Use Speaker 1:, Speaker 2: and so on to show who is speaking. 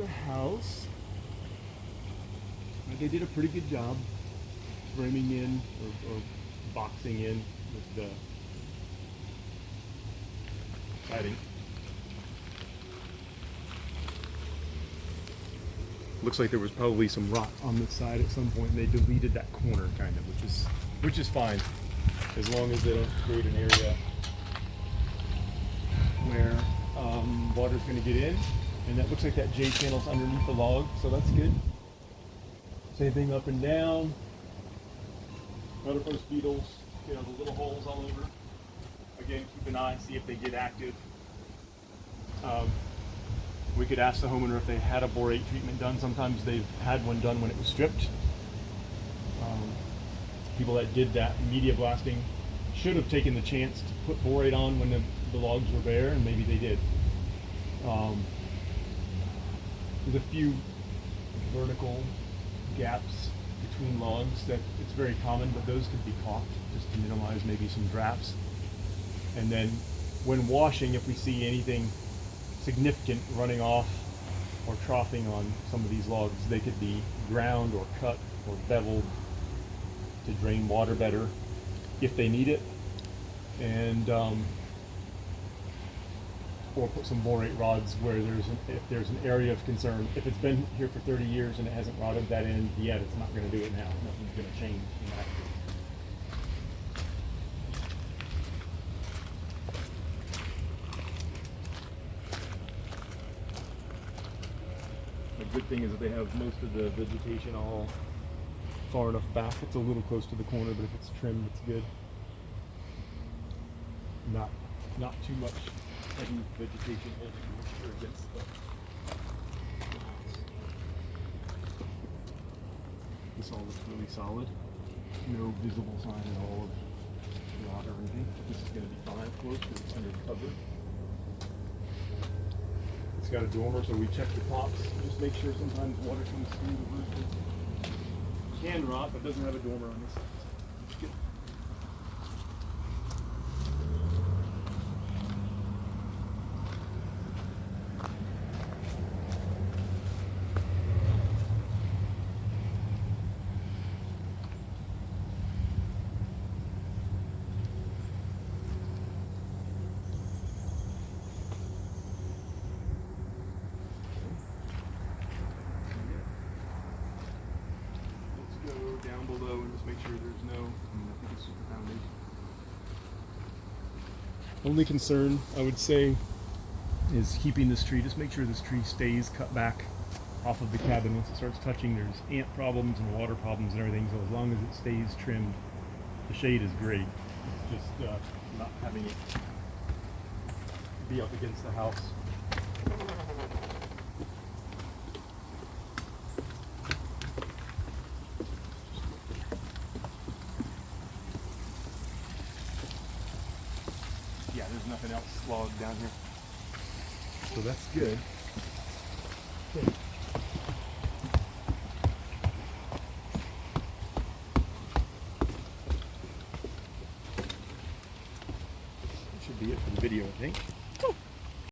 Speaker 1: the house. They did a pretty good job framing in or boxing in with the siding. Looks like there was probably some rot on this side at some point, and they deleted that corner kind of, which is fine, as long as they don't create an area where water's going to get in. And that looks like that J channel's underneath the log, so that's good. Same thing up and down. Waterpost beetles, the little holes all over. Again, keep an eye, see if they get active. We could ask the homeowner if they had a borate treatment done. Sometimes they've had one done when it was stripped. People that did that media blasting should have taken the chance to put borate on when the logs were bare, and maybe they did. There's a few vertical gaps between logs that it's very common, but those could be caulked just to minimize maybe some drafts. And then when washing, if we see anything significant running off or troughing on some of these logs, they could be ground or cut or beveled to drain water better if they need it, and or put some borate rods where if there's an area of concern. If it's been here for 30 years and it hasn't rotted that in yet, it's not going to do it now. Nothing's going to change in that. The good thing is that they have most of the vegetation all far enough back. It's a little close to the corner, but if it's trimmed, it's good. Not too much heavy vegetation edge or against the house. This all looks really solid. No visible sign at all of rot or anything. This is going to be fine, of course, because it's under cover. It's got a dormer, so we check the tops. Just make sure sometimes water comes through the roof. It can rot, but doesn't have a dormer on this side. So it's good. Down below and just make sure there's no, I think it's just the foundation. Only concern I would say is keeping this tree. Just make sure this tree stays cut back off of the cabin. Once it starts touching, there's ant problems and water problems and everything. So as long as it stays trimmed, the shade is great. It's just not having it be up against the house. Yeah, there's nothing else slogged down here. So that's good. Okay. That should be it for the video, I think.